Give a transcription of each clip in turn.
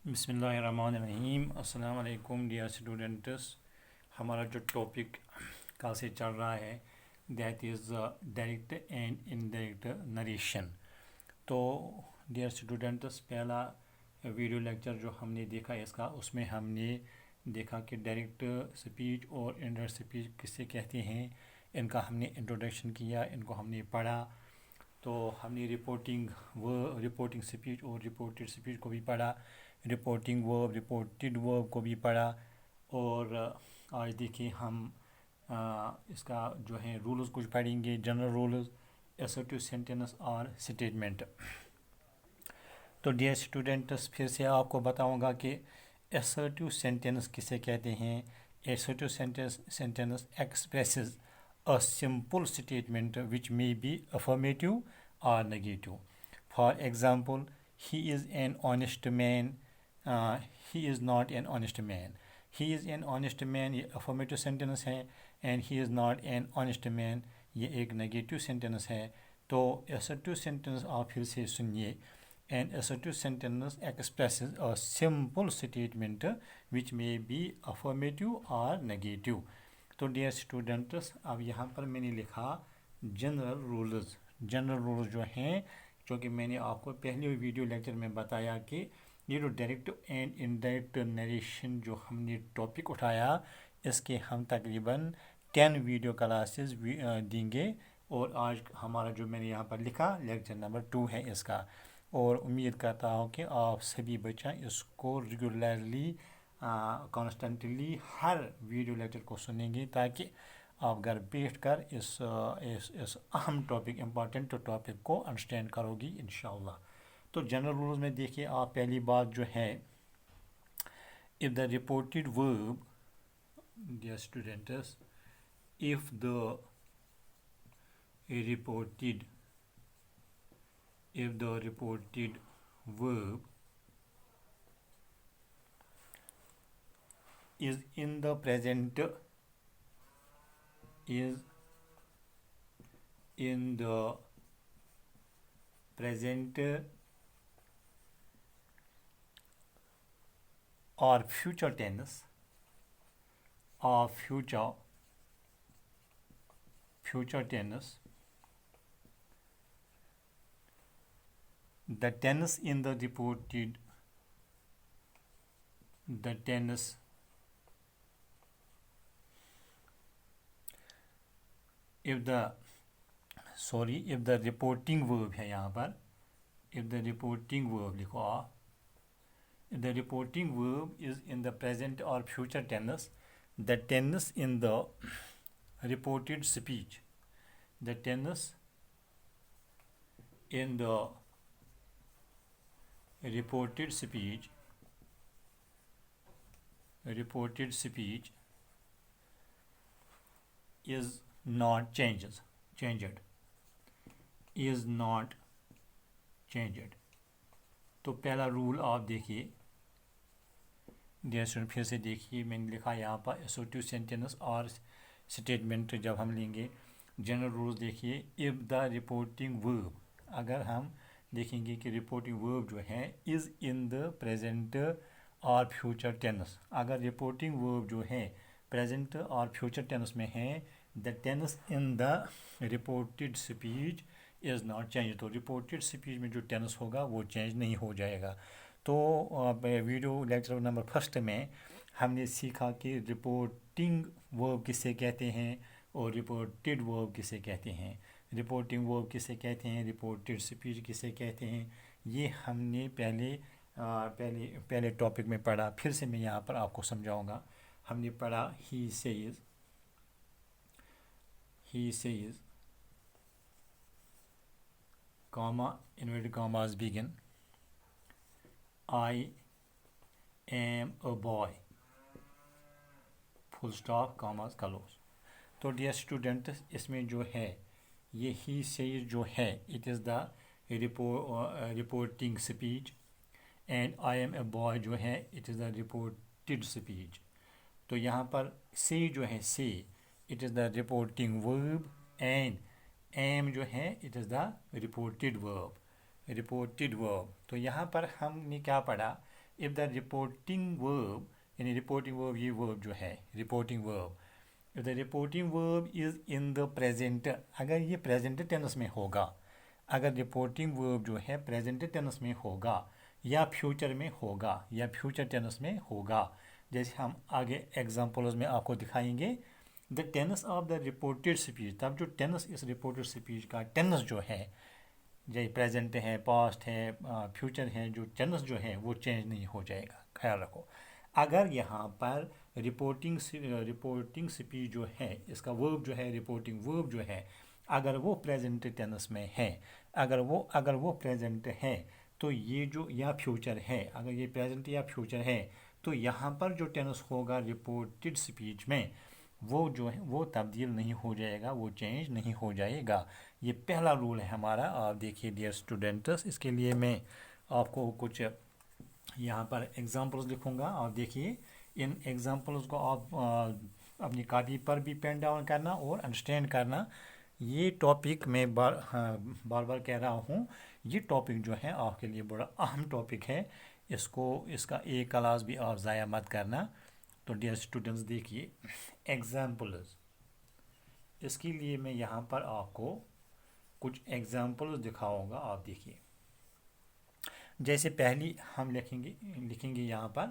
बिस्मिल्लाहिर्रहमानिर्रहीम। अस्सलाम वालेकुम डियर स्टूडेंट्स। हमारा जो टॉपिक कल से चल रहा है that is direct and indirect narration. तो डियर स्टूडेंट्स, पहला वीडियो लेक्चर जो हमने देखा इसका, उसमें हमने देखा कि डायरेक्ट स्पीच और इनडायरेक्ट स्पीच किसे कहते हैं। इनका हमने इंट्रोडक्शन किया, इनको हमने पढ़ा। तो हमने रिपोर्टिंग स्पीच और रिपोर्टेड स्पीच को भी पढ़ा, रिपोर्टिंग वर्ब रिपोर्टेड वर्ब को भी पढ़ा। और आज देखिए हम इसका जो है रूल्स कुछ पढ़ेंगे, जनरल रूल्स, असर्टिव सेंटेंस और स्टेटमेंट। तो डियर स्टूडेंट्स, फिर से आपको बताऊंगा कि असर्टिव सेंटेंस किसे कहते हैं। Assertive sentence expresses a simple statement which may be affirmative or negative. For example, he is an honest man. He is not an honest man. He is an honest man ये affirmative sentence है, and he is not an honest man ये एक negative sentence है। तो assertive sentence आप फिर से सुनिए। An assertive sentence expresses a simple statement which may be affirmative or negative. तो डियर स्टूडेंट्स, अब यहाँ पर मैंने लिखा जनरल रूल्स जो हैं, क्योंकि मैंने आपको पहले वीडियो लेक्चर में बताया कि ये जो डायरेक्ट एंड इनडायरेक्ट नरेशन जो हमने टॉपिक उठाया, इसके हम तकरीबन 10 वीडियो क्लासेस देंगे। और आज हमारा जो मैंने यहाँ पर लिखा लेक्चर नंबर 2 है इसका। और उम्मीद करता हूँ कि आप सभी बच्चा इसको रेगुलरली कॉन्स्टेंटली हर वीडियो लेक्चर को सुनेंगे, ताकि आप घर बैठ कर इस अहम टॉपिक, इम्पॉर्टेंट टॉपिक को अंडरस्टैंड करोगी इंशाअल्लाह। तो जनरल रूल्स में देखिए आप, पहली बात जो है, if the reported verb, dear students, if the reported verb is in the present or future tense or future tense, the tense in the reported, the tense if the reporting verb है यहाँ पर, if the reporting verb लिखो आप, if the reporting verb is in the present or future tense, the tense in the reported speech, the tense in the reported speech is not changed, is not changed। तो पहला rule आप देखिए dear student, फिर से देखिए, मैंने लिखा यहाँ पर असर्टिव सेंटेंस और स्टेटमेंट जब हम लेंगे। जनरल रूल्स देखिए, इफ़ द रिपोर्टिंग वर्ब, अगर हम देखेंगे कि रिपोर्टिंग वर्ब जो है इज़ इन द प्रेजेंट और फ्यूचर टेंस, अगर रिपोर्टिंग वर्ब जो है प्रेजेंट और फ्यूचर टेंस में है, the tense in the reported speech is not change. तो रिपोर्टेड स्पीच में जो टेंस होगा वो चेंज नहीं हो जाएगा। तो वीडियो लेक्चर नंबर 1 में हमने सीखा कि रिपोर्टिंग वर्ब किसे कहते हैं और रिपोर्टेड वर्ब किसे कहते हैं। रिपोर्टिंग वर्ब किसे कहते हैं, रिपोर्टेड स्पीच किसे कहते हैं, ये हमने पहले टॉपिक में पढ़ा। फिर से मैं यहाँ पर आपको समझाऊंगा। हमने पढ़ा he says comma inverted commas begin, I am a boy, full stop commas close। तो डियर स्टूडेंट, इसमें जो है ये ही सेज जो है, it is the reporting speech, and I am a boy जो है it is the reported speech. तो यहाँ पर से जो है, says it is the reporting verb, and am जो है it is the reported verb. तो यहाँ पर हमने क्या पढ़ा, इफ़ द रिपोर्टिंग वर्ब, यानी रिपोर्टिंग वर्ब ये वर्ब जो है reporting verb, if the reporting verb is in the present, अगर ये प्रेजेंट टेंस में होगा, अगर रिपोर्टिंग वर्ब जो है प्रेजेंट टेंस में होगा या फ्यूचर में होगा या फ्यूचर टेंस में होगा, जैसे हम आगे एग्जांपल्स में आपको दिखाएंगे, the tense of the reported speech, तब जो टेंस इस रिपोर्टेड स्पीच का टेंस जो है, जैसे प्रेजेंट है, पास्ट है, फ्यूचर है, जो टेंस जो है वो चेंज नहीं हो जाएगा, ख्याल रखो। अगर यहाँ पर रिपोर्टिंग स्पीच जो है, इसका वर्ब जो है रिपोर्टिंग वर्ब जो है, अगर वो प्रेजेंट टेंस में है, अगर वो प्रेजेंट है, तो ये जो या फ्यूचर है, अगर ये प्रेजेंट या फ्यूचर है, तो यहाँ पर जो टेंस होगा रिपोर्टेड स्पीच में, वो जो है वो तब्दील नहीं हो जाएगा, वो चेंज नहीं हो जाएगा। ये पहला रूल है हमारा। आप देखिए डियर स्टूडेंट्स, इसके लिए मैं आपको कुछ यहाँ पर एग्जांपल्स लिखूँगा। आप देखिए इन एग्जांपल्स को आप अपनी कॉपी पर भी पेन डाउन करना और अंडरस्टैंड करना। ये टॉपिक मैं बार कह रहा हूँ, ये टॉपिक जो है आपके लिए बड़ा अहम टॉपिक है, इसका एक क्लास भी आप ज़ाया मत करना। तो डियर स्टूडेंट्स देखिए एग्जांपल्स, इसके लिए मैं यहाँ पर आपको कुछ एग्जांपल्स दिखाऊंगा। आप देखिए, जैसे पहली हम लिखेंगे यहाँ पर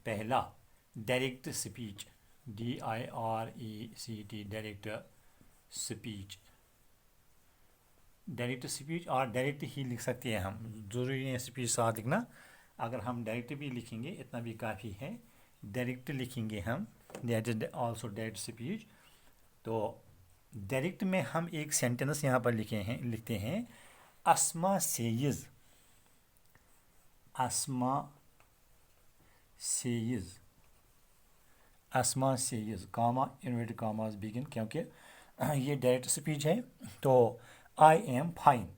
पहला direct speech, DIRECT, direct speech. Direct speech और डायरेक्ट ही लिख सकते हैं हम, ज़रूरी नहीं है स्पीच साथ लिखना। अगर हम डायरेक्ट भी लिखेंगे इतना भी काफ़ी है, डायरेक्ट लिखेंगे हम, that is also direct speech. तो डायरेक्ट में हम एक सेंटेंस यहाँ पर लिखते हैं, अस्मा सेइज, अस्मा सेइज, अस्मा सेइज, कामा इन्वर्टेड कामास बिगिन, क्योंकि ये डायरेक्ट स्पीच है। तो I am fine,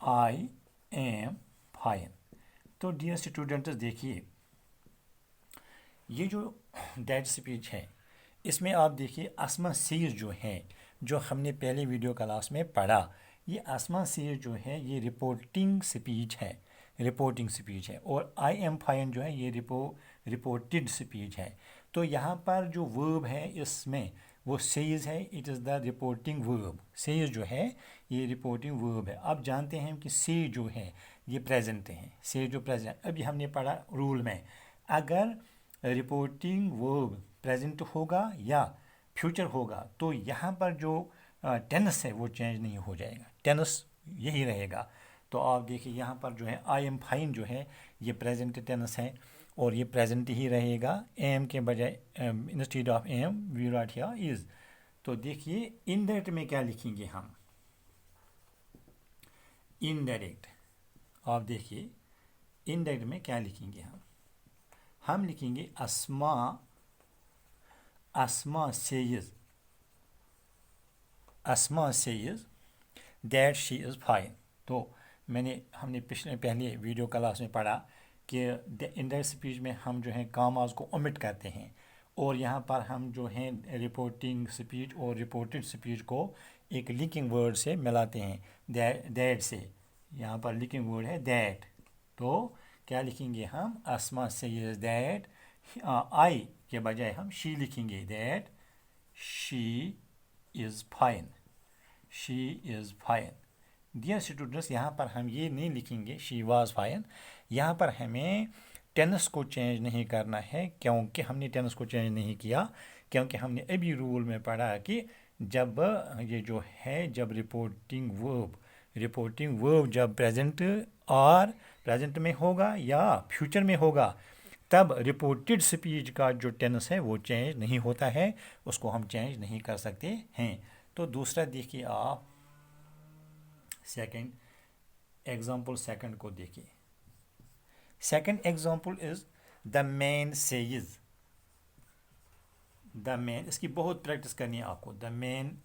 I am fine. तो डियर स्टूडेंट्स देखिए, ये जो डायरेक्ट स्पीच है, इसमें आप देखिए अस्मा सेइज जो है, जो हमने पहले वीडियो क्लास में पढ़ा, ये अस्मा सेइज जो है ये रिपोर्टिंग स्पीच है, रिपोर्टिंग स्पीच है। और आई एम फाइन जो है ये रिपोर्टेड स्पीच है। तो यहाँ पर जो वर्ब है इसमें वो सेइज है, it is the reporting verb. Says जो है ये रिपोर्टिंग वर्ब है। अब जानते हैं कि से जो है ये प्रेजेंट है, से जो प्रेजेंट, अभी हमने पढ़ा रूल में, अगर रिपोर्टिंग वर्ब प्रेजेंट होगा या फ्यूचर होगा, तो यहाँ पर जो टेंस है वो चेंज नहीं हो जाएगा, टेंस यही रहेगा। तो आप देखिए यहाँ पर जो है आई एम फाइन जो है ये प्रेजेंट टेंस है और ये प्रेजेंट ही रहेगा, एम के बजाय instead of am we write here is. तो देखिए इनडायरेक्ट में क्या लिखेंगे हम, इनडायरेक्ट, आप देखिए इनडायरेक्ट में क्या लिखेंगे हम लिखेंगे अस्मा, अस्मा सेइज, अस्मा सेइज दैट शी इज़ फाइन। तो हमने पहले वीडियो क्लास में पढ़ा कि इनडायरेक्ट स्पीच में हम जो है कामास को ओमिट करते हैं, और यहाँ पर हम जो हैं रिपोर्टिंग स्पीच और रिपोर्टेड स्पीच को एक लिंकिंग वर्ड से मिलाते हैं, दैट से। यहाँ पर लिंकिंग वर्ड है दैट, तो क्या लिखेंगे हम, अस्मा सेइज दैट, आई के बजाय हम शी लिखेंगे, that she is fine, she is fine. Dear students यहाँ पर हम ये नहीं लिखेंगे शी वाज फाइन, यहाँ पर हमें टेंस को चेंज नहीं करना है, क्योंकि हमने टेंस को चेंज नहीं किया, क्योंकि हमने अभी रूल में पढ़ा कि जब ये जो है, जब रिपोर्टिंग वर्ब जब प्रेजेंट में होगा या फ्यूचर में होगा, तब रिपोर्टेड स्पीच का जो टेंस है वो चेंज नहीं होता है, उसको हम चेंज नहीं कर सकते हैं। तो दूसरा देखिए आप सेकंड एग्जाम्पल, सेकंड को देखिए। Second example is the man says, the man, इसकी बहुत प्रैक्टिस करनी है आपको। The man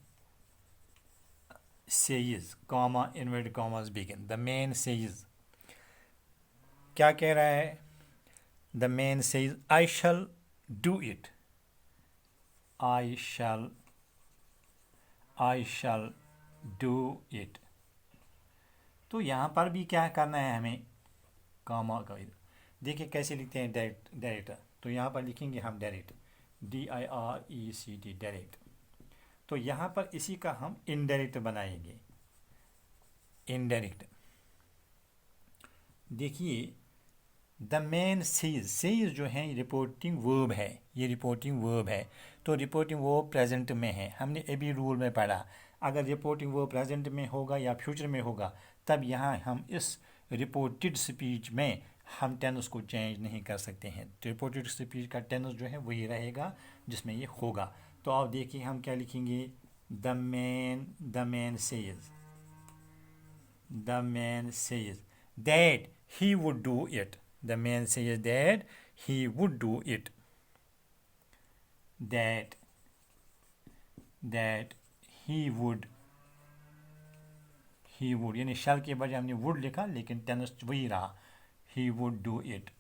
says, comma inverted commas begin, the man says क्या कह रहा है, the man says I shall do it, I shall do it. तो यहाँ पर भी क्या करना है हमें, कामा का, देखिए कैसे लिखते हैं डायरेक्ट, तो यहाँ पर लिखेंगे हम डायरेक्ट, DIRECT डायरेक्ट। तो यहाँ पर इसी का हम इनडायरेक्ट बनाएंगे, इनडायरेक्ट। देखिए द मैन सेज जो है रिपोर्टिंग वर्ब है, ये रिपोर्टिंग वर्ब है। तो रिपोर्टिंग वर्ब प्रेजेंट में है, हमने अभी रूल में पढ़ा अगर रिपोर्टिंग वर्ब प्रेजेंट में होगा या फ्यूचर में होगा तब यहाँ हम इस रिपोर्टेड स्पीच में हम टेंस को चेंज नहीं कर सकते हैं। रिपोर्टेड स्पीच का टेंस जो है वही रहेगा जिसमें ये होगा। तो आप देखिए हम क्या लिखेंगे, the man says that he would do it. The man says that he would do it. That he would यानी shall के बजाय हमने would लिखा लेकिन टेंस वही रहा, he would do it,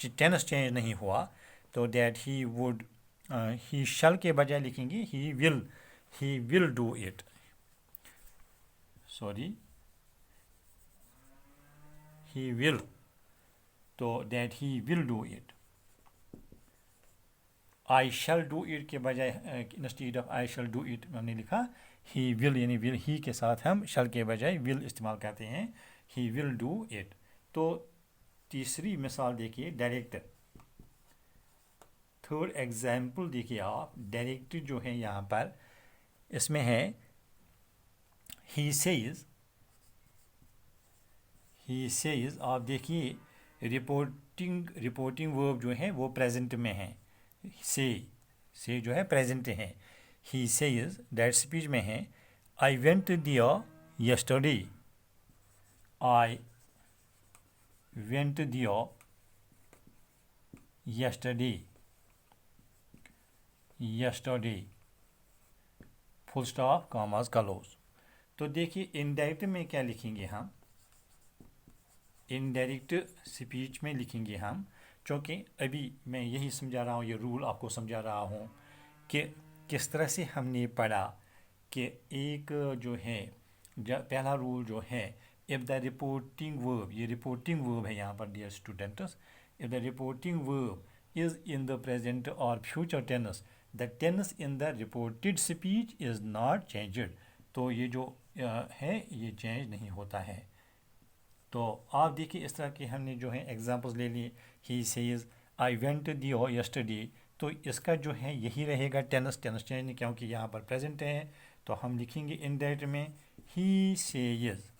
tense change नहीं हुआ। तो that he would he shall के बजाय लिखेंगे he will do it, he will, तो that he will do it। I shall do it के बजाय instead of I shall do it हमने लिखा he will, यानी will he के साथ हम shall के बजाय will इस्तेमाल करते हैं, he will do it। तो तीसरी मिसाल देखिए डायरेक्ट, थर्ड एग्जाम्पल देखिए आप, डायरेक्ट जो है यहाँ पर इसमें है he says, आप देखिए रिपोर्टिंग वर्ब जो है वो प्रेजेंट में है, से जो है प्रेजेंट है। he says दैट स्पीच में है I went there yesterday, I went there yesterday, full stop commas close. तो देखिए इनडायरेक्ट में क्या लिखेंगे हम, इनडायरेक्ट स्पीच में लिखेंगे हम, क्योंकि अभी मैं यही समझा रहा हूँ, ये रूल आपको समझा रहा हूँ कि किस तरह से हमने पढ़ा कि एक जो है पहला रूल जो है, इफ़ द रिपोर्टिंग वर्ब, ये रिपोर्टिंग वर्ब है यहाँ पर dear students, if the reporting verb is in the present और future tense, the tense in the reported speech is not changed. तो ये जो है ये चेंज नहीं होता है। तो आप देखिए इस तरह के हमने जो है एग्जांपल्स ले लिए, he says I went there yesterday, तो इसका जो है यही रहेगा टेंस चेंज नहीं, क्योंकि यहाँ पर प्रेजेंट है। तो हम लिखेंगे इनडायरेक्ट में he says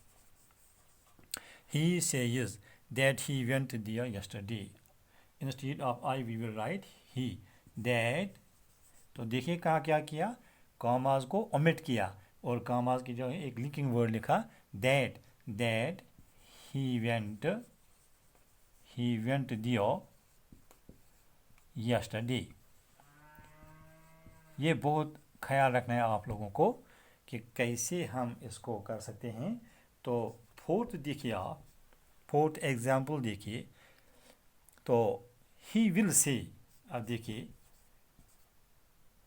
that he went there yesterday, instead of I we will write he that. तो देखिए कहाँ क्या किया, कॉमास को ओमिट किया और कॉमास की जो है एक लिंकिंग वर्ड लिखा that he went there yesterday। ये बहुत ख्याल रखना है आप लोगों को कि कैसे हम इसको कर सकते हैं। तो फोर्थ देखिए आप, फोर्थ एग्जाम्पल देखिए, तो he will say, अब देखिए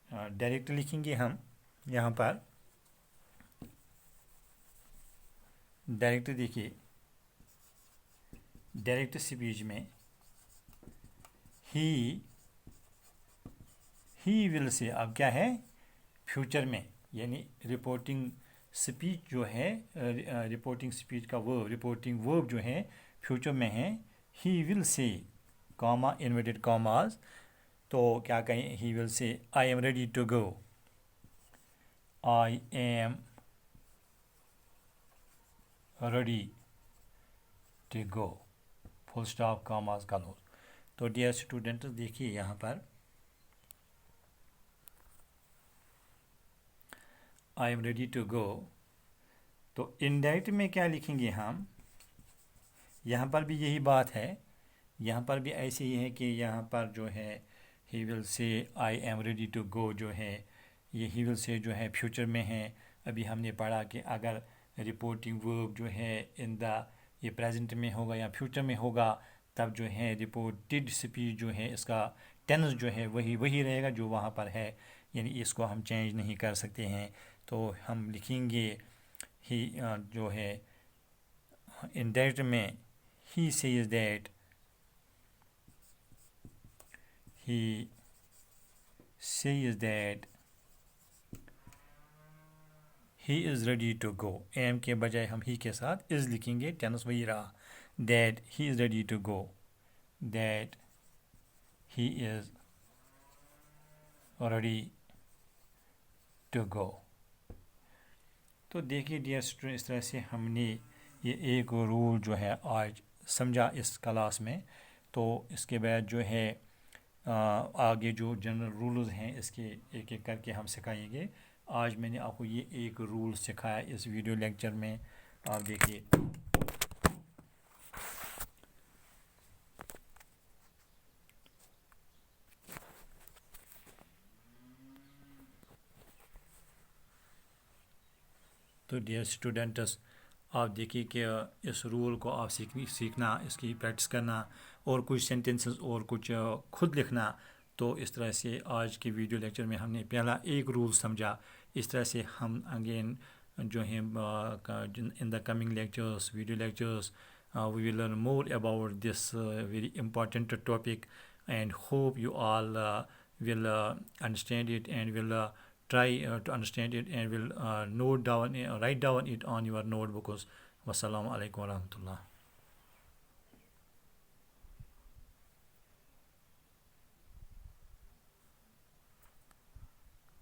डायरेक्ट लिखेंगे हम यहाँ पर, डायरेक्ट देखिए डायरेक्ट स्पीच में ही विल से, अब क्या है फ्यूचर में, यानी रिपोर्टिंग स्पीच जो है, रिपोर्टिंग स्पीच का वर्ब, रिपोर्टिंग वर्ब जो है फ्यूचर में है, he will say comma inverted commas. तो क्या कहें, he will say I am ready to go, I am ready to go, full stop commas close. तो डियर स्टूडेंट्स देखिए यहाँ पर I am ready to go, तो इनडायरेक्ट में क्या लिखेंगे हम, यहाँ पर भी यही बात है, यहाँ पर भी ऐसे ही है कि यहाँ पर जो है he will say I am ready to go जो है, ये ही विल से जो है फ्यूचर में है। अभी हमने पढ़ा कि अगर रिपोर्टिंग वर्ब जो है इन द ये प्रेजेंट में होगा या फ्यूचर में होगा तब जो है रिपोर्टेड स्पीच जो है इसका टेंस जो है वही रहेगा जो वहाँ पर है, यानी इसको हम चेंज नहीं कर सकते हैं। तो हम लिखेंगे ही जो है indirect में he says that he says that he is ready to go. am के बजाय हम he के साथ is लिखेंगे, टेंस वही रहा. that he is ready to go, that he is ready to go. तो देखिए डियर स्टूडेंट, इस तरह से हमने ये एक रूल जो है आज समझा इस क्लास में. तो इसके बाद जो है आगे जो जनरल रूल्स हैं इसके एक एक करके हम सिखाएंगे. आज मैंने आपको ये एक रूल सिखाया इस वीडियो लेक्चर में. आप देखिए, तो डियर स्टूडेंट्स आप देखिए कि इस रूल को आप सीखना, इसकी प्रैक्टिस करना और कुछ सेंटेंसेस और कुछ खुद लिखना. तो इस तरह से आज के वीडियो लेक्चर में हमने पहला एक रूल समझा. इस तरह से हम अगेन जो हैं in the coming lectures, video lectures, we will learn more about this very important topic, and hope you all will understand it and will try to understand it and will write down it on your notebooks. Wassalamu alaikum warahmatullah.